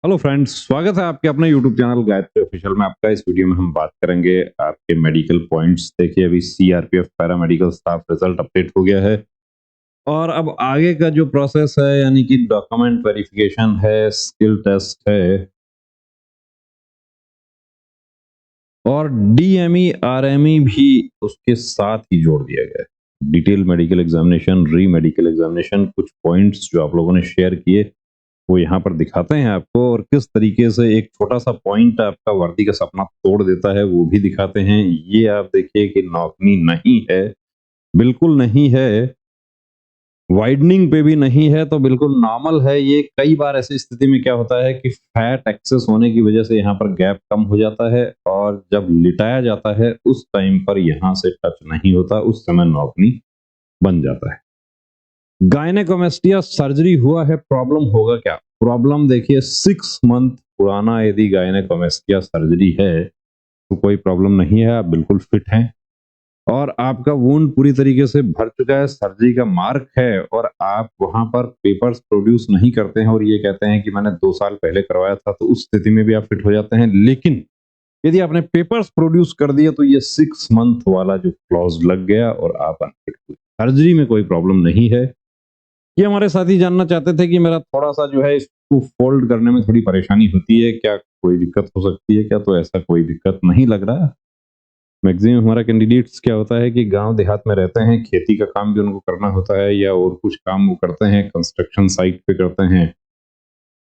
Hello friends, स्वागत है आपके अपने यूट्यूब चैनल गायत्री ऑफिशियल में। आपका इस वीडियो में हम बात करेंगे आपके मेडिकल पॉइंट्स। देखिए, अभी CRPF paramedical staff result update हो गया है और अब आगे का जो प्रोसेस है, यानी कि डॉक्यूमेंट वेरिफिकेशन है, स्किल टेस्ट है और डीएमई आरएमई भी उसके साथ ही जोड़ दिया गया है। डिटेल मेडिकल एग्जामिनेशन, री मेडिकल एग्जामिनेशन, कुछ पॉइंट्स जो आप लोगों ने शेयर किए वो यहाँ पर दिखाते हैं आपको, और किस तरीके से एक छोटा सा पॉइंट आपका वर्दी का सपना तोड़ देता है वो भी दिखाते हैं। ये आप देखिए कि नौकनी नहीं है, बिल्कुल नहीं है, वाइडनिंग पे भी नहीं है, तो बिल्कुल नॉर्मल है। ये कई बार ऐसी स्थिति में क्या होता है कि फैट एक्सेस होने की वजह से यहाँ पर गैप कम हो जाता है और जब लिटाया जाता है उस टाइम पर यहाँ से टच नहीं होता, उस समय नौकनी बन जाता है। गायनेकोमेस्टिया सर्जरी हुआ है, प्रॉब्लम होगा क्या? प्रॉब्लम देखिए, 6 मंथ पुराना यदि गायनेकोमेस्टिया सर्जरी है तो कोई प्रॉब्लम नहीं है, आप बिल्कुल फिट हैं और आपका वुंड पूरी तरीके से भर चुका है, सर्जरी का मार्क है और आप वहां पर पेपर्स प्रोड्यूस नहीं करते हैं और ये कहते हैं कि मैंने 2 साल पहले करवाया था, तो उस स्थिति में भी आप फिट हो जाते हैं। लेकिन यदि आपने पेपर्स प्रोड्यूस कर दिए तो ये 6 मंथ वाला जो क्लॉज लग गया और आप अनफिट हुए। सर्जरी में कोई प्रॉब्लम नहीं है। ये हमारे साथी जानना चाहते थे कि मेरा थोड़ा-सा जो है इसको फ़ोल्ड करने में थोड़ी परेशानी होती है, क्या कोई दिक्कत हो सकती है क्या? तो ऐसा कोई दिक्कत नहीं लग रहा। मैक्सिमम हमारा कैंडिडेट्स क्या होता है कि गाँव देहात में रहते हैं, खेती का काम भी उनको करना होता है या और कुछ काम वो करते हैं, कंस्ट्रक्शन साइट पे करते हैं।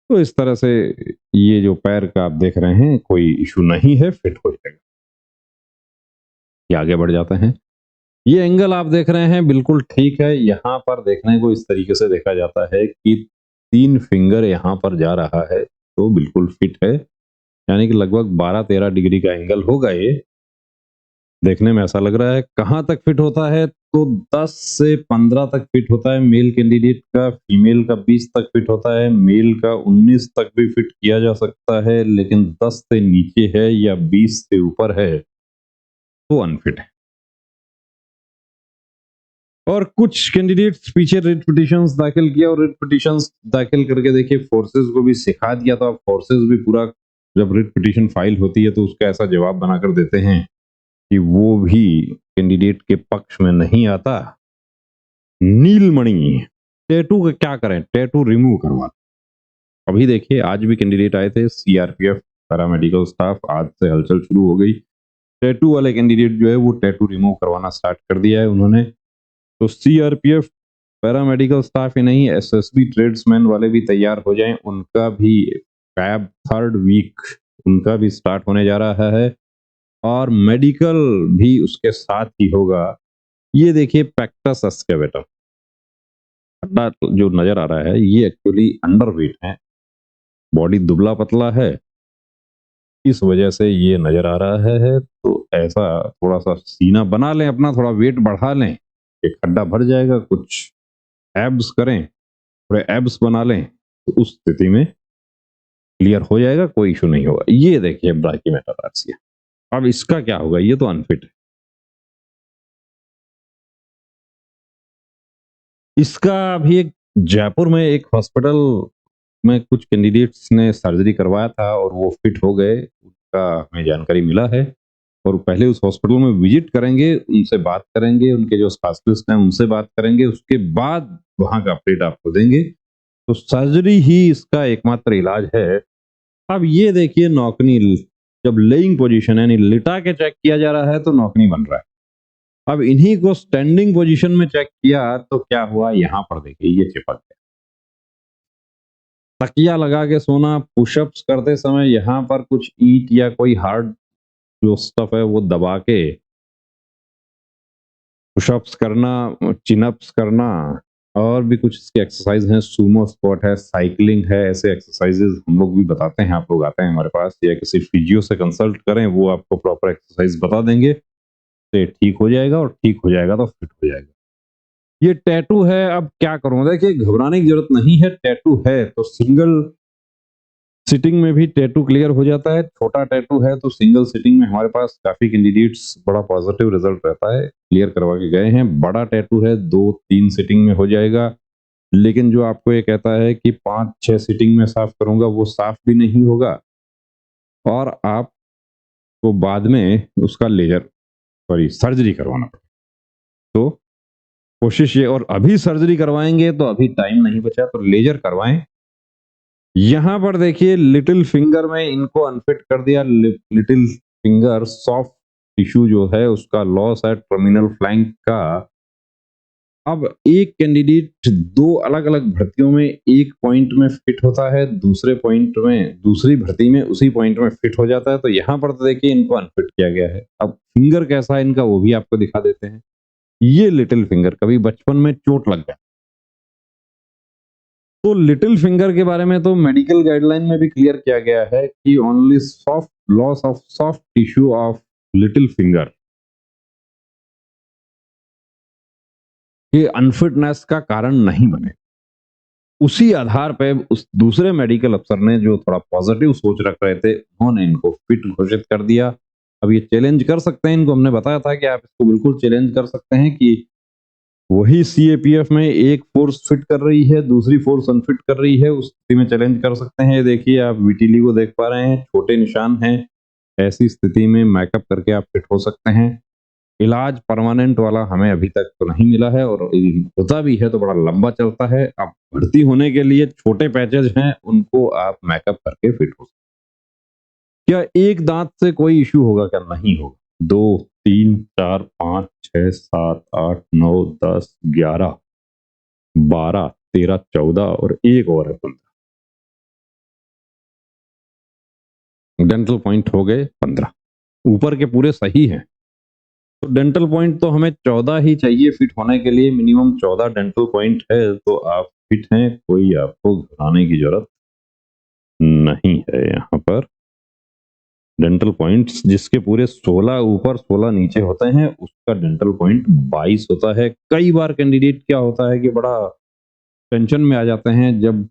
तो इस तरह से ये जो पैर का आप देख रहे हैं, कोई इश्यू नहीं है, फिट हो जाएगा। ये आगे बढ़ जाते हैं। ये एंगल आप देख रहे हैं बिल्कुल ठीक है। यहाँ पर देखने को इस तरीके से देखा जाता है कि 3 फिंगर यहाँ पर जा रहा है, तो बिल्कुल फिट है। यानी कि लगभग 12-13 डिग्री का एंगल होगा ये। देखने में ऐसा लग रहा है। कहाँ तक फिट होता है? तो 10 से 15 तक फिट होता है मेल कैंडिडेट का, फीमेल का 20 तक फिट होता है, मेल का 19 तक भी फिट किया जा सकता है, लेकिन 10 से नीचे है या 20 से ऊपर है, तो अनफिट है। और कुछ कैंडिडेट्स पीछे रिट पिटिशंस दाखिल किया और रिट पिटिशंस दाखिल करके देखिए फोर्सेस को भी सिखा दिया, तो अब फोर्सेस भी पूरा, जब रिट पिटिशन फाइल होती है तो उसका ऐसा जवाब बनाकर देते हैं कि वो भी कैंडिडेट के पक्ष में नहीं आता। नीलमणि, टैटू का क्या करें? टैटू रिमूव करवा। अभी देखिए, आज भी कैंडिडेट आए थे, सीआरपीएफ पैरामेडिकल स्टाफ, आज से हलचल शुरू हो गई। टैटू वाले कैंडिडेट जो है वो टैटू रिमूव करवाना स्टार्ट कर दिया है उन्होंने। तो सीआरपीएफ पैरामेडिकल स्टाफ ही नहीं, एसएसबी ट्रेड्समैन वाले भी तैयार हो जाएं, उनका भी कैब 3rd वीक उनका भी स्टार्ट होने जा रहा है और मेडिकल भी उसके साथ ही होगा। ये देखिए, पैक्टस एक्सकेवेटर खड्डा जो नजर आ रहा है, ये एक्चुअली अंडरवेट है, बॉडी दुबला पतला है, इस वजह से ये नजर आ रहा है। तो ऐसा थोड़ा सा सीना बना लें, अपना थोड़ा वेट बढ़ा लें, एक खड्डा भर जाएगा। कुछ एब्स करें, थोड़े एब्स बना लें, तो उस स्थिति में क्लियर हो जाएगा, कोई इशू नहीं होगा। ये देखिए ब्राकिमेटाटार्सिया। अब इसका क्या होगा? ये तो अनफिट है। इसका अभी एक जयपुर में एक हॉस्पिटल में कुछ कैंडिडेट्स ने सर्जरी करवाया था और वो फिट हो गए, उसका हमें जानकारी मिला है। और पहले उस हॉस्पिटल में विजिट करेंगे, उनसे बात करेंगे, उनके जो स्पेशलिस्ट हैं उनसे बात करेंगे, उसके बाद वहां का अपडेट आपको देंगे। तो सर्जरी ही इसका एकमात्र इलाज है। अब ये देखिए, नौकनी जब लेइंग पोजीशन है, यानी लिटा के चेक किया जा रहा है, तो नौकनी बन रहा है। अब इन्हीं को स्टैंडिंग पोजीशन में चेक किया तो क्या हुआ? यहाँ पर देखिए, ये चिपक गया। तकिया लगा के सोना, पुशअप्स करते समय यहाँ पर कुछ ईंट या कोई हार्ड जो स्टफ है वो दबा के पुशअप्स करना, चिनअप्स करना, और भी कुछ इसकी एक्सरसाइज हैं, सूमो स्क्वाट है, साइकिलिंग है। ऐसे एक्सरसाइजेज हम लोग भी बताते हैं, आप लोग आते हैं हमारे पास या किसी फिजियो से कंसल्ट करें, वो आपको प्रॉपर एक्सरसाइज बता देंगे, तो ठीक हो जाएगा और ठीक हो जाएगा तो फिट हो जाएगा। ये टैटू है, अब क्या करूं? देखिए, घबराने की जरूरत नहीं है, टैटू है तो सिंगल सिटिंग में भी टैटू क्लियर हो जाता है। छोटा टैटू है तो सिंगल सिटिंग में हमारे पास काफी कैंडिडेट्स बड़ा पॉजिटिव रिजल्ट रहता है, क्लियर करवा के गए हैं। बड़ा टैटू है, 2-3 सिटिंग में हो जाएगा। लेकिन जो आपको ये कहता है कि 5-6 सीटिंग में साफ करूंगा, वो साफ भी नहीं होगा और आपको बाद में उसका लेजर सॉरी सर्जरी करवाना पड़ेगा। तो कोशिश ये, और अभी सर्जरी करवाएंगे तो अभी टाइम नहीं बचा, तो लेजर करवाएं। यहां पर देखिए लिटिल फिंगर में इनको अनफिट कर दिया। लिटिल फिंगर सॉफ्ट टिश्यू जो है उसका लॉस है टर्मिनल फ्लैंक का। अब एक कैंडिडेट दो अलग अलग भर्तियों में एक पॉइंट में फिट होता है, दूसरे पॉइंट में दूसरी भर्ती में उसी पॉइंट में फिट हो जाता है। तो यहां पर तो देखिए इनको अनफिट किया गया है। अब फिंगर कैसा है इनका वो भी आपको दिखा देते हैं। ये लिटिल फिंगर कभी बचपन में चोट लग गया तो लिटिल फिंगर के बारे में तो मेडिकल गाइडलाइन में भी क्लियर किया गया है कि only soft loss of soft tissue of little finger ये अनफिटनेस का कारण नहीं बने। उसी आधार पे उस दूसरे मेडिकल अफसर ने जो थोड़ा पॉजिटिव सोच रख रहे थे उन्होंने इनको फिट घोषित कर दिया। अब ये चैलेंज कर सकते हैं, इनको हमने बताया था कि आप इसको बिल्कुल चैलेंज कर सकते हैं कि वही सीएपीएफ में एक फोर्स फिट कर रही है, दूसरी फोर्स अनफिट कर रही है, उस स्थिति में चैलेंज कर सकते हैं। ये देखिए आप वीटीली को देख पा रहे हैं, छोटे निशान हैं। ऐसी स्थिति में मैकअप करके आप फिट हो सकते हैं। इलाज परमानेंट वाला हमें अभी तक तो नहीं मिला है, और यदि होता भी है तो बड़ा लंबा चलता है। अब भर्ती होने के लिए छोटे पैचेज हैं, उनको आप मैकअप करके फिट हो सकते हैं। क्या एक दांत से कोई इश्यू होगा? क्या नहीं होगा। 2, 3, 4, 5, 6, 7, 8, 9, 10, 11, 12, 13, 14 और एक और है 15। डेंटल पॉइंट हो गए 15। ऊपर के पूरे सही हैं। तो डेंटल पॉइंट तो हमें 14 ही चाहिए फिट होने के लिए। मिनिमम 14 डेंटल पॉइंट है तो आप फिट हैं, कोई आपको घबराने की जरूरत नहीं है। यहाँ पर डेंटल पॉइंट्स जिसके पूरे 16 ऊपर 16 नीचे होते हैं उसका डेंटल पॉइंट 22 होता है। कई बार कैंडिडेट क्या होता है कि बड़ा टेंशन में आ जाते हैं जब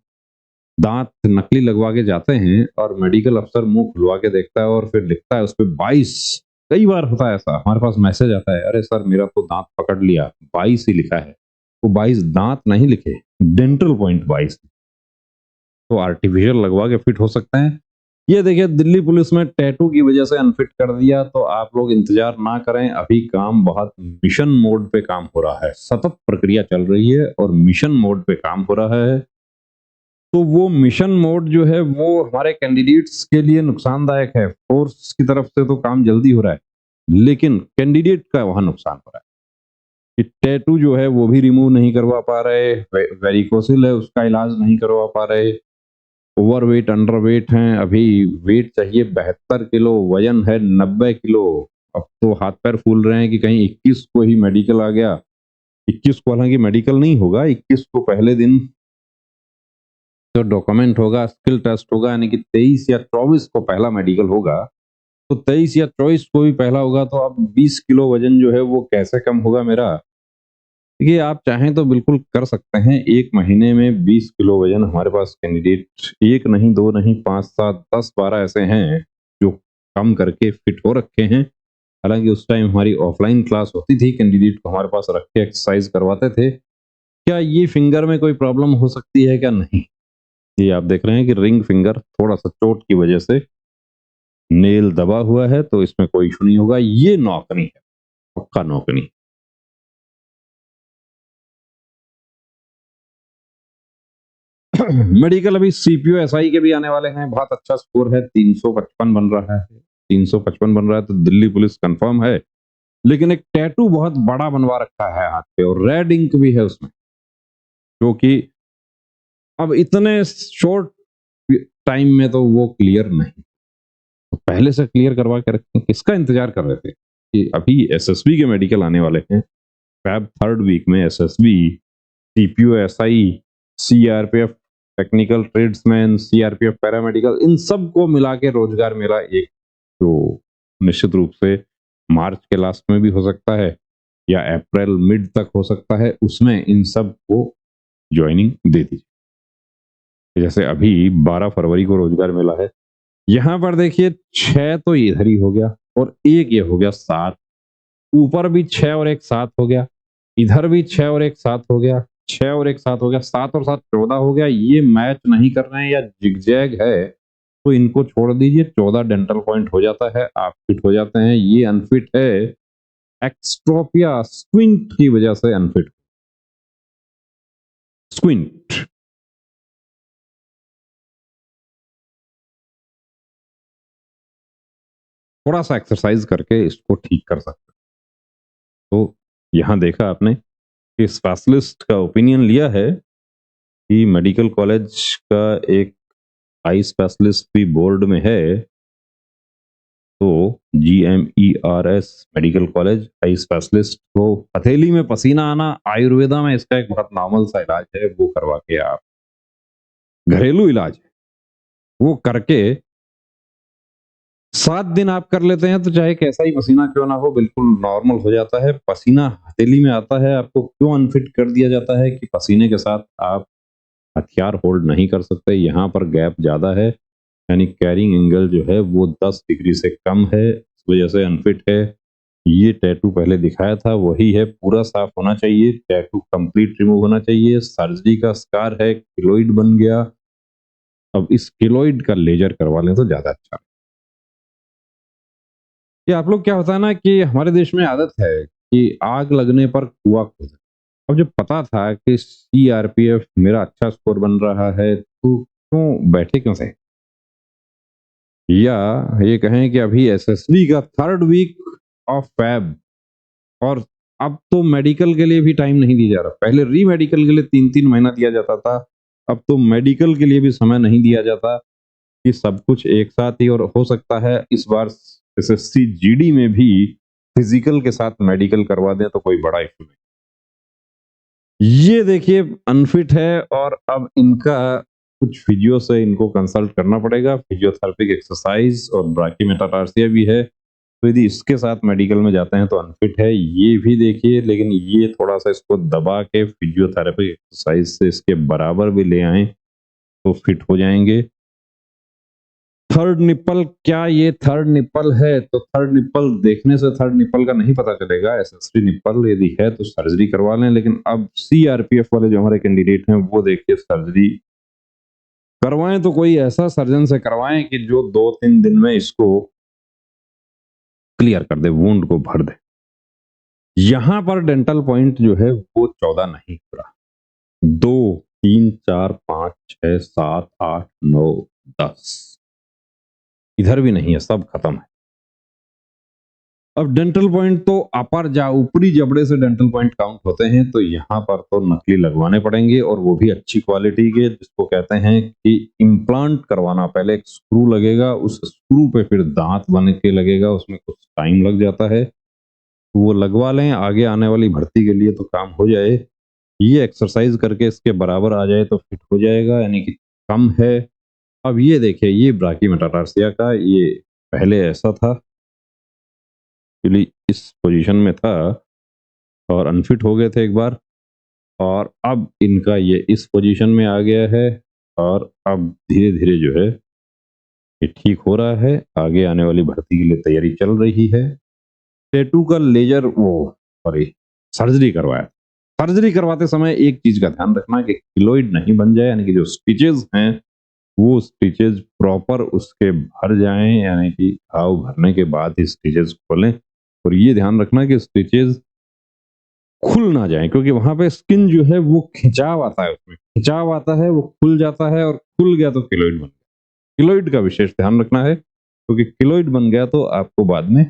दांत नकली लगवा के जाते हैं और मेडिकल अफसर मुंह खुलवा के देखता है और फिर लिखता है उस पर 22। कई बार होता है ऐसा, हमारे पास मैसेज आता है, अरे सर मेरा तो दांत पकड़ लिया, 22 ही लिखा है। वो 22 दांत नहीं लिखे, डेंटल पॉइंट 22। तो आर्टिफिशियल लगवा के फिट हो सकते हैं। ये देखिए दिल्ली पुलिस में टैटू की वजह से अनफिट कर दिया, तो आप लोग इंतजार ना करें। अभी काम बहुत मिशन मोड पे काम हो रहा है, सतत प्रक्रिया चल रही है और मिशन मोड पे काम हो रहा है। तो वो मिशन मोड जो है वो हमारे कैंडिडेट्स के लिए नुकसानदायक है। फोर्स की तरफ से तो काम जल्दी हो रहा है, लेकिन कैंडिडेट का वहां नुकसान हो रहा है कि टैटू जो है वो भी रिमूव नहीं करवा पा रहे, वेरिकोसिल है उसका इलाज नहीं करवा पा रहे, ओवरवेट अंडरवेट हैं, अभी वेट चाहिए 72 किलो, वजन है 90 किलो। अब तो हाथ पैर फूल रहे हैं कि कहीं 21 को ही मेडिकल आ गया। 21 को हालांकि मेडिकल नहीं होगा, 21 को पहले दिन तो डॉक्यूमेंट होगा, स्किल टेस्ट होगा, यानी कि 23 या 24 को पहला मेडिकल होगा। तो 23 या 24 को भी पहला होगा, तो अब 20 किलो वजन जो है वो कैसे कम होगा मेरा। देखिए आप चाहें तो बिल्कुल कर सकते हैं। एक महीने में 20 किलो वजन हमारे पास कैंडिडेट एक नहीं, दो नहीं, 5, 7, 10, 12 ऐसे हैं जो कम करके फिट हो रखे हैं। हालांकि उस टाइम हमारी ऑफलाइन क्लास होती थी, कैंडिडेट को हमारे पास रख के एक्सरसाइज करवाते थे। क्या ये फिंगर में कोई प्रॉब्लम हो सकती है क्या? नहीं। ये आप देख रहे हैं कि रिंग फिंगर थोड़ा सा चोट की वजह से नेल दबा हुआ है, तो इसमें कोई इशू नहीं होगा। ये नौकनी है, पक्का नौकनी। मेडिकल अभी सीपीयू एसआई के भी आने वाले हैं। बहुत अच्छा स्कोर है, 355 बन रहा है। 355 बन रहा है तो दिल्ली पुलिस कंफर्म है। लेकिन एक टैटू बहुत बड़ा बनवा रखा है हाथ पे, और रेड इंक भी है उसमें, जो कि अब इतने शॉर्ट टाइम में तो वो क्लियर नहीं, तो पहले से क्लियर करवा के रखें। किसका इंतजार कर रहे थे कि अभी एसएसबी के मेडिकल आने वाले हैं। फैब 3rd वीक में SSB, CPU SI, CRPF technical tradesman, CRPF paramedical, इन सब को मिला के रोजगार मेला एक जो निश्चित रूप से मार्च के लास्ट में भी हो सकता है या अप्रैल मिड तक हो सकता है, उसमें इन सब को ज्वाइनिंग दे दीजिए। जैसे अभी 12 फरवरी को रोजगार मेला है, यहां पर देखिए 6 तो इधर ही हो गया और एक ये हो गया 7, ऊपर भी 6 और एक 7 हो गया, इधर भी 6 और एक 7 हो गया, 6 और 1 7 हो गया, 7 और 7 14 हो गया। ये मैच नहीं कर रहे हैं या जिगजैग है तो इनको छोड़ दीजिए। 14 डेंटल पॉइंट हो जाता है, आप फिट हो जाते हैं। ये अनफिट है, एक्स्ट्रोपिया स्क्विंट की वजह से अनफिट। स्क्विंट थोड़ा सा एक्सरसाइज करके इसको ठीक कर सकते हैं। तो यहाँ देखा आपने कि स्पेशलिस्ट का ओपिनियन लिया है कि मेडिकल कॉलेज का एक आई स्पेशलिस्ट भी बोर्ड में है। तो GMERS medical college eye specialist को हथेली में पसीना आना आयुर्वेदा में इसका एक बहुत नॉर्मल सा इलाज है, वो करवा के आप, घरेलू इलाज है, वो करके 7 दिन आप कर लेते हैं तो चाहे कैसा ही पसीना क्यों ना हो बिल्कुल नॉर्मल हो जाता है। पसीना हथेली में आता है, आपको क्यों अनफिट कर दिया जाता है कि पसीने के साथ आप हथियार होल्ड नहीं कर सकते, यहाँ पर गैप ज़्यादा है, यानी कैरिंग एंगल जो है वो 10 डिग्री से कम है, इस वजह से अनफिट है। ये टैटू पहले दिखाया था वही है, पूरा साफ होना चाहिए, टैटू कंप्लीट रिमूव होना चाहिए। सर्जरी का स्कार है, किलोइड बन गया, अब इस किलोइड का लेजर करवा लें तो ज़्यादा अच्छा है। ये आप लोग क्या होता है ना कि हमारे देश में आदत है कि आग लगने पर कुआं खोदो। अब जब पता था कि CRPF मेरा अच्छा स्कोर बन रहा है तो क्यों बैठे क्यों थे? या ये कहें कि अभी SSB का 3rd वीक ऑफ फैब और अब तो मेडिकल के लिए भी टाइम नहीं दिया जा रहा। पहले री मेडिकल के लिए 3-3 महीना दिया जाता था, अब तो मेडिकल के लिए भी समय नहीं दिया जाता कि सब कुछ एक साथ ही। और हो सकता है इस बार SSC GD में भी फिजिकल के साथ मेडिकल करवा दें तो कोई बड़ा इशू नहीं। ये देखिए अनफिट है और अब इनका कुछ फिजियो से इनको कंसल्ट करना पड़ेगा, फिजियोथेरेपिक एक्सरसाइज और ब्राकीमेटाटार्सिया भी है। तो यदि इसके साथ मेडिकल में जाते हैं तो अनफिट है, ये भी देखिए। लेकिन ये थोड़ा सा इसको दबा के फिजियोथेरेपिक एक्सरसाइज से इसके बराबर भी ले आए तो फिट हो जाएंगे। थर्ड निप्पल, क्या ये थर्ड निप्पल है? तो थर्ड निप्पल देखने से थर्ड निप्पल का नहीं पता चलेगा। SSD निप्पल यदि है तो सर्जरी करवा लें। लेकिन अब CRPF वाले जो हमारे कैंडिडेट हैं वो देखिए सर्जरी करवाएं तो कोई ऐसा सर्जन से करवाएं कि जो 2-3 दिन में इसको क्लियर कर दे, वुंड को भर दे। यहां पर डेंटल पॉइंट जो है वो 14 नहीं हो रहा, 2 3 4 5 6 7 8 9 10 इधर भी नहीं है, सब खत्म है। अब डेंटल पॉइंट तो अपर जा ऊपरी जबड़े से डेंटल पॉइंट काउंट होते हैं, तो यहाँ पर तो नकली लगवाने पड़ेंगे और वो भी अच्छी क्वालिटी के, जिसको कहते हैं कि इम्प्लांट करवाना। पहले एक स्क्रू लगेगा, उस स्क्रू पे फिर दांत बन के लगेगा, उसमें कुछ टाइम लग जाता है, तो वो लगवा लें आगे आने वाली भर्ती के लिए तो काम हो जाए। ये एक्सरसाइज करके इसके बराबर आ जाए तो फिट हो जाएगा, यानी कि कम है। अब ये देखिए, ये ब्राकीमेटाटार्सिया का ये पहले ऐसा था, एक्चुअली इस पोजीशन में था और अनफिट हो गए थे एक बार, और अब इनका ये इस पोजीशन में आ गया है और अब धीरे धीरे जो है ये ठीक हो रहा है। आगे आने वाली भर्ती के लिए तैयारी चल रही है। टैटू का लेजर वो सॉरी सर्जरी करवाया। सर्जरी करवाते समय एक चीज का ध्यान रखना कि किलोइड नहीं बन जाए, यानी कि जो स्टिचेस हैं वो स्टिचेस प्रॉपर उसके भर जाएं, यानी कि घाव भरने के बाद ही स्टिचेस खोलें। और ये ध्यान रखना कि स्टिचेस खुल ना जाए, क्योंकि वहां पे स्किन जो है वो खिंचाव आता है, उसमें खिंचाव आता है, वो खुल जाता है और खुल गया तो किलोइड बन गया। किलोइड का विशेष ध्यान रखना है, क्योंकि किलोइड बन गया तो आपको बाद में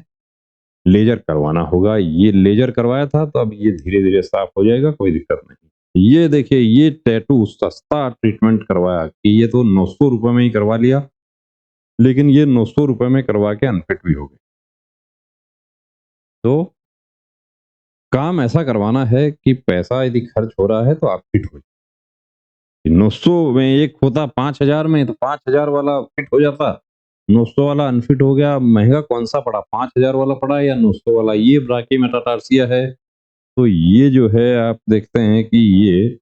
लेजर करवाना होगा। ये लेजर करवाया था तो अब ये धीरे धीरे साफ हो जाएगा, कोई दिक्कत नहीं। ये देखिए, ये टैटू सस्ता ट्रीटमेंट करवाया कि ये तो 900 रुपए में ही करवा लिया, लेकिन ये 900 रुपए में करवा के अनफिट भी हो गए। तो काम ऐसा करवाना है कि पैसा यदि खर्च हो रहा है तो आप फिट हो जाए। 900 में एक होता 5,000 में, तो 5,000 वाला फिट हो जाता, 900 वाला अनफिट हो गया। महंगा कौन सा पड़ा, 5,000 वाला पड़ा या 900 वाला? ये ब्राकी मेटाटार्सिया है। तो ये जो है आप देखते हैं कि ये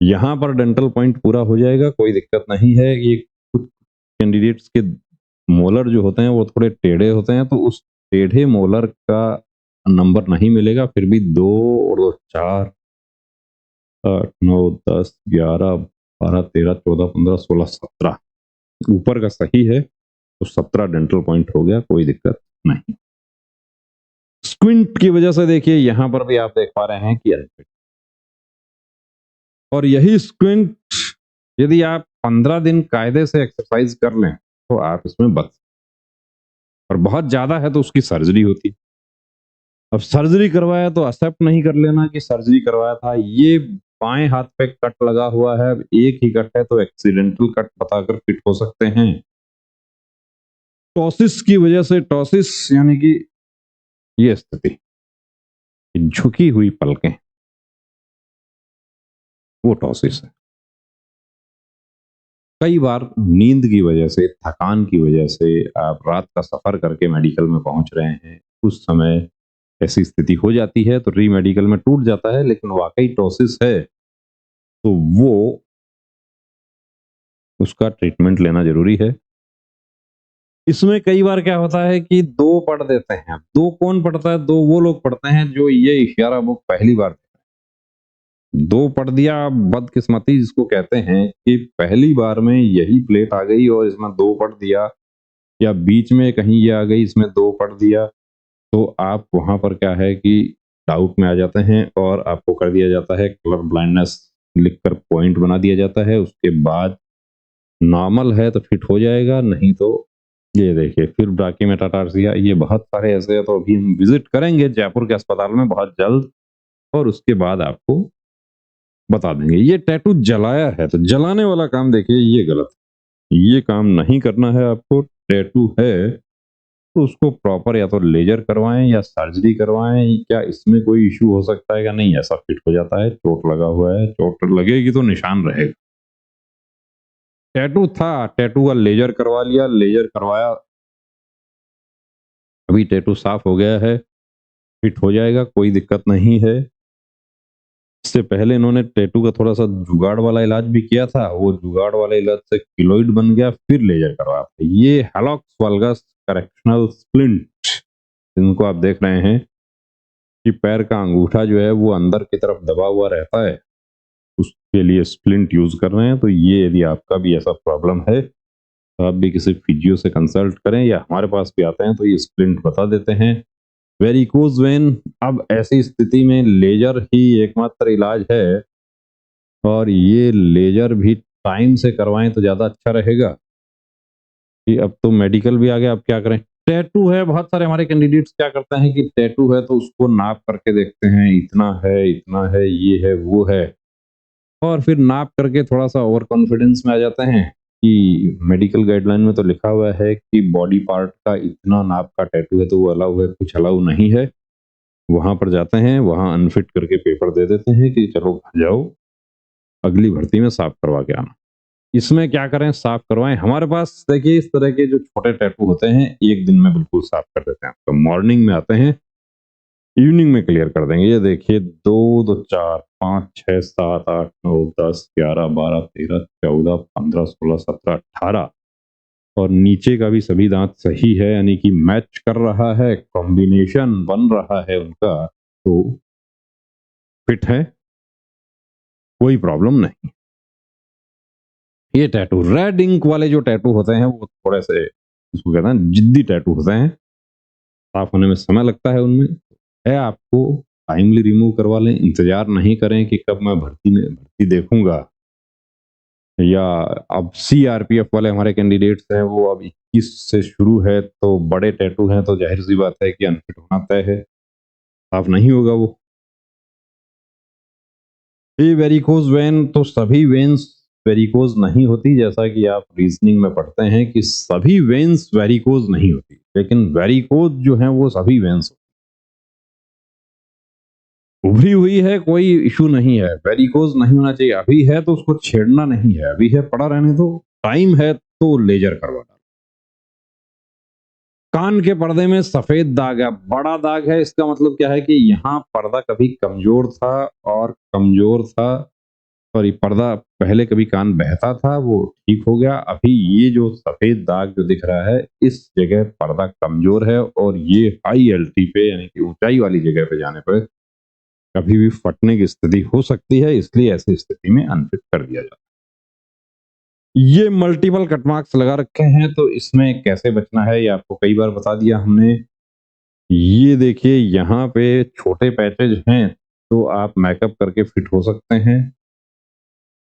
यहाँ पर डेंटल पॉइंट पूरा हो जाएगा, कोई दिक्कत नहीं है। ये कुछ कैंडिडेट्स के मोलर जो होते हैं वो थोड़े टेढ़े होते हैं, तो उस टेढ़े मोलर का नंबर नहीं मिलेगा, फिर भी 2 और 2 4 8, 9, 10, 11, 12, 13, 14, 15, 16, 17 ऊपर का सही है तो 17 डेंटल पॉइंट हो गया, कोई दिक्कत नहीं। स्क्विंट की वजह से देखिए यहां पर भी आप देख पा रहे हैं कि अनफिट, और यही स्क्विंट यदि आप 15 दिन कायदे से एक्सरसाइज कर लें तो आप इसमें बच, और बहुत ज्यादा है तो उसकी सर्जरी होती। अब सर्जरी करवाया तो एक्सेप्ट नहीं कर लेना कि सर्जरी करवाया था। ये बाएं हाथ पे कट लगा हुआ है, अब एक ही कट है तो एक्सीडेंटल कट बताकर फिट हो सकते हैं। टॉसिस की वजह से, टॉसिस यानी कि ये स्थिति, झुकी हुई पलकें, वो टॉसिस है। कई बार नींद की वजह से, थकान की वजह से आप रात का सफर करके मेडिकल में पहुंच रहे हैं, उस समय ऐसी स्थिति हो जाती है तो री मेडिकल में टूट जाता है, लेकिन वाकई टॉसिस है तो वो उसका ट्रीटमेंट लेना जरूरी है। इसमें कई बार क्या होता है कि दो पढ़ देते हैं। दो कौन पढ़ता है? दो वो लोग पढ़ते हैं जो ये इशारा बुक पहली बार, दो पढ़ दिया, बदकिस्मती जिसको कहते हैं कि पहली बार में यही प्लेट आ गई और इसमें दो पढ़ दिया, या बीच में कहीं ये आ गई इसमें दो पढ़ दिया, तो आप वहां पर क्या है कि डाउट में आ जाते हैं और आपको कर दिया जाता है कलर ब्लाइंडनेस लिखकर पॉइंट बना दिया जाता है। उसके बाद नॉर्मल है तो फिट हो जाएगा, नहीं तो ये देखिए फिर ब्राकी मेटाटार्सिया, ये बहुत सारे ऐसे हैं। तो अभी हम विजिट करेंगे जयपुर के अस्पताल में बहुत जल्द, और उसके बाद आपको बता देंगे। ये टैटू जलाया है तो जलाने वाला काम देखिए ये गलत है, ये काम नहीं करना है आपको। टैटू है तो उसको प्रॉपर या तो लेजर करवाएं या सर्जरी करवाएं, क्या इसमें कोई इश्यू हो सकता है? क्या नहीं, ऐसा फिट हो जाता है। चोट लगा हुआ है, चोट लगेगी तो निशान रहेगा। टैटू था, टैटू का लेजर करवा लिया, लेजर करवाया, अभी टैटू साफ हो गया है, फिट हो जाएगा, कोई दिक्कत नहीं है। इससे पहले इन्होंने टैटू का थोड़ा सा जुगाड़ वाला इलाज भी किया था, वो जुगाड़ वाले इलाज से किलोइड बन गया, फिर लेजर करवाया था। ये हेलॉक्स वल्गस करेक्शनल स्प्लिंट, इनको आप देख रहे हैं कि पैर का अंगूठा जो है वो अंदर की तरफ दबा हुआ रहता है, उसके लिए स्प्लिंट यूज कर रहे हैं। तो ये यदि आपका भी ऐसा प्रॉब्लम है तो आप भी किसी फिजियो से कंसल्ट करें, या हमारे पास भी आते हैं तो ये स्प्लिंट बता देते हैं। वेरिकोज वेन, अब ऐसी स्थिति में लेजर ही एकमात्र इलाज है, और ये लेजर भी टाइम से करवाएं तो ज्यादा अच्छा रहेगा कि अब तो मेडिकल भी आ गया, अब क्या करें। टैटू है, बहुत सारे हमारे कैंडिडेट्स क्या करते हैं कि टैटू है तो उसको नाप करके देखते हैं, इतना है, ये है, वो है, और फिर नाप करके थोड़ा सा ओवर कॉन्फिडेंस में आ जाते हैं कि मेडिकल गाइडलाइन में तो लिखा हुआ है कि बॉडी पार्ट का इतना नाप का टैटू है तो वो अलाउ है, कुछ अलाउ नहीं है। वहां पर जाते हैं, वहां अनफिट करके पेपर दे देते हैं कि चलो घर जाओ, अगली भर्ती में साफ करवा के आना। इसमें क्या करें, साफ करवाएं। हमारे पास देखिए इस तरह के जो छोटे टैटू होते हैं एक दिन में बिल्कुल साफ कर देते हैं। तो मॉर्निंग में आते हैं, इवनिंग में क्लियर कर देंगे। ये देखिए 2, 2, 4, 5, 6, 7, 8, 9, 10, 11, 12, 13, 14, 15, 16, 17, 18, और नीचे का भी सभी दांत सही है, यानी कि मैच कर रहा है, कॉम्बिनेशन बन रहा है उनका, तो फिट है, कोई प्रॉब्लम नहीं। ये टैटू, रेड इंक वाले जो टैटू होते हैं वो थोड़े से, इसको कहते हैं जिद्दी टैटू होते हैं, साफ होने में समय लगता है उनमें, है आपको टाइमली रिमूव करवा लें। इंतजार नहीं करें कि कब मैं भर्ती देखूंगा, या अब सीआरपीएफ वाले हमारे कैंडिडेट्स हैं वो अब 21 से शुरू है, तो बड़े टैटू हैं तो जाहिर सी बात है कि अनफिट होना तय है, साफ नहीं होगा वो। ये वेरिकोज वेन, तो सभी वेन्स वेरिकोज नहीं होती, जैसा कि आप रीजनिंग में पढ़ते हैं कि सभी वेन्स वेरिकोज नहीं होती, लेकिन वेरिकोज जो है वो सभी वेन्स उभरी हुई है, कोई इशू नहीं है। वेरिकोज नहीं होना चाहिए, अभी है तो उसको छेड़ना नहीं है, अभी है पड़ा रहने दो, टाइम है तो लेजर करवा। कान के पर्दे में सफेद दाग है, बड़ा दाग है, इसका मतलब क्या है कि यहाँ पर्दा कभी कमजोर था, और कमजोर था, सॉरी, पर्दा पहले कभी कान बहता था, वो ठीक हो गया। अभी ये जो सफेद दाग जो दिख रहा है, इस जगह पर्दा कमजोर है, और ये हाई एल्टी पे यानी कि ऊंचाई वाली जगह पे जाने पर कभी भी फटने की स्थिति हो सकती है, इसलिए ऐसी स्थिति में अनफिट कर दिया जाता है। ये मल्टीपल कट मार्क्स लगा रखे हैं, तो इसमें कैसे बचना है ये आपको कई बार बता दिया हमने। ये देखिए यहाँ पे छोटे पैचेज हैं, तो आप मैकअप करके फिट हो सकते हैं।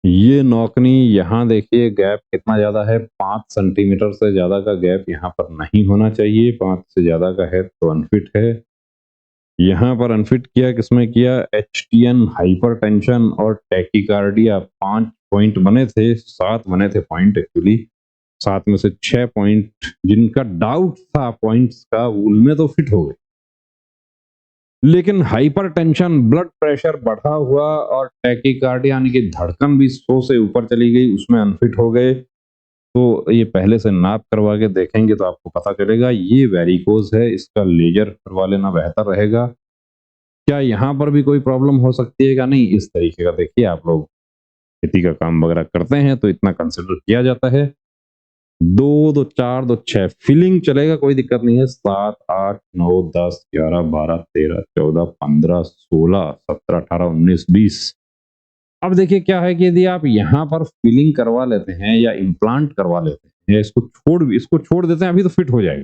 ये नौकनी यहाँ देखिए गैप कितना ज्यादा है, 5 सेंटीमीटर से ज्यादा का गैप यहाँ पर नहीं होना चाहिए, 5 से ज्यादा का है तो अनफिट है। यहाँ पर अनफिट किया, किसमें किया, एचटीएन, हाइपरटेंशन और टैकीकार्डिया। 5 पॉइंट बने थे, 7 बने थे पॉइंट एक्चुअली, 7 में से 6 पॉइंट जिनका डाउट था पॉइंट्स का, उनमें तो फिट हो गए, लेकिन हाइपरटेंशन, ब्लड प्रेशर बढ़ा हुआ और टैकीकार्डिया यानी कि धड़कन भी 100 से ऊपर चली गई, उसमें अनफिट हो गए। तो ये पहले से नाप करवा के देखेंगे तो आपको पता चलेगा ये वेरिकोज है, इसका लेजर करवा लेना बेहतर रहेगा। क्या यहाँ पर भी कोई प्रॉब्लम हो सकती है क्या? नहीं, इस तरीके का देखिए, आप लोग खेती का काम वगैरह करते हैं तो इतना कंसिडर किया जाता है। 2, 2, 4, 2, 6 फिलिंग चलेगा, कोई दिक्कत नहीं है। 7, 8, 9, 10, 11, 12, 13, 14, 15, 16, 17, 18, 19, 20। अब देखिए क्या है कि यदि आप यहाँ पर फिलिंग करवा लेते हैं या इम्प्लांट करवा लेते हैं या इसको छोड़ देते हैं, अभी तो फिट हो जाएगा।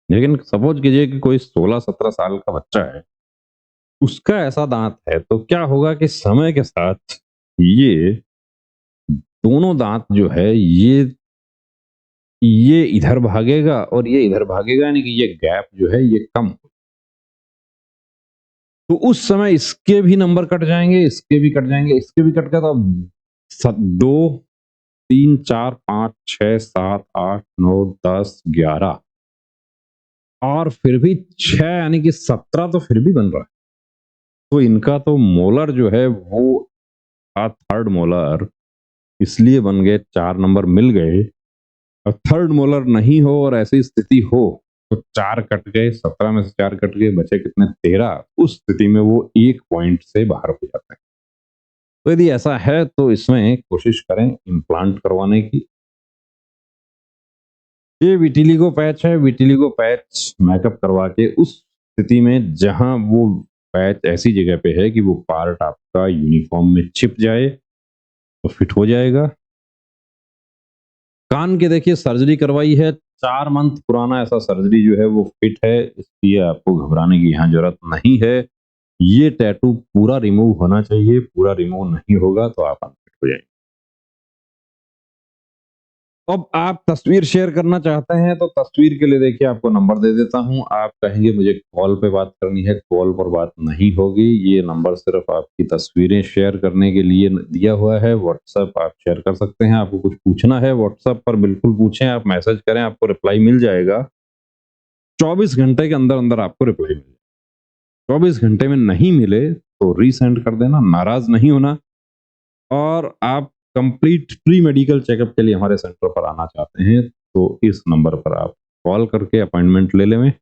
लेकिन सपोज कीजिए कि कोई 16-17 साल का बच्चा है, उसका ऐसा दांत है, तो क्या होगा कि समय के साथ ये दोनों दांत जो है ये इधर भागेगा और ये इधर भागेगा, यानी कि ये गैप जो है ये कम, तो उस समय इसके भी नंबर कट जाएंगे, इसके भी कट जाएंगे, इसके भी कट गए, तो अब 2, 3, 4, 5, 6, 7, 8, 9, 10, 11 और फिर भी 6 यानी कि 17 तो फिर भी बन रहा है। तो इनका तो मोलर जो है वो थर्ड मोलर इसलिए बन गए, 4 नंबर मिल गए। और थर्ड मोलर नहीं हो और ऐसी स्थिति हो तो 4 कट गए, 17 में से 4 कट गए, बचे कितने, 13। उस स्थिति में वो 1 पॉइंट से बाहर हो जाते हैं। तो यदि ऐसा है तो इसमें कोशिश करें इम्प्लांट करवाने की। ये विटिलिगो पैच है, विटिलिगो पैच मैकअप करवा के उस स्थिति में जहां वो पैच ऐसी जगह पे है कि वो पार्ट आपका यूनिफॉर्म में छिप जाए तो फिट हो जाएगा। कान के देखिए सर्जरी करवाई है, 4 मंथ पुराना ऐसा सर्जरी जो है वो फिट है, इसलिए आपको घबराने की यहाँ जरूरत नहीं है। ये टैटू पूरा रिमूव होना चाहिए, पूरा रिमूव नहीं होगा तो आप अनफिट हो जाएंगे। अब आप तस्वीर शेयर करना चाहते हैं तो तस्वीर के लिए देखिए आपको नंबर दे देता हूं। आप कहेंगे मुझे कॉल पे बात करनी है, कॉल पर बात नहीं होगी। ये नंबर सिर्फ आपकी तस्वीरें शेयर करने के लिए दिया हुआ है। व्हाट्सएप आप शेयर कर सकते हैं। आपको कुछ पूछना है व्हाट्सएप पर बिल्कुल पूछें, आप मैसेज करें, आपको रिप्लाई मिल जाएगा। 24 घंटे के अंदर अंदर आपको रिप्लाई मिल जाएगा। 24 घंटे में नहीं मिले तो रीसेंड कर देना, नाराज नहीं होना। और आप कंप्लीट प्री मेडिकल चेकअप के लिए हमारे सेंटर पर आना चाहते हैं तो इस नंबर पर आप कॉल करके अपॉइंटमेंट ले लें।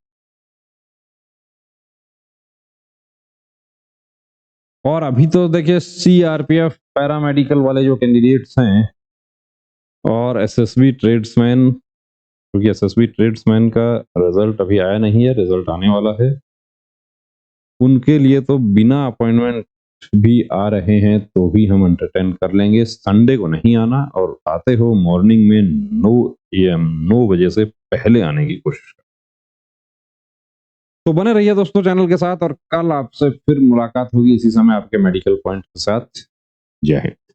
और अभी तो देखिए सीआरपीएफ पैरामेडिकल वाले जो कैंडिडेट्स हैं और एसएसबी ट्रेड्समैन, क्योंकि एसएसबी ट्रेड्समैन का रिजल्ट अभी आया नहीं है, रिजल्ट आने वाला है, उनके लिए तो बिना अपॉइंटमेंट भी आ रहे हैं तो भी हम एंटरटेन कर लेंगे। संडे को नहीं आना और आते हो मॉर्निंग में 9 AM 9 बजे से पहले आने की कोशिश करें। तो बने रहिए दोस्तों चैनल के साथ और कल आपसे फिर मुलाकात होगी इसी समय आपके मेडिकल पॉइंट के साथ। जय हिंद।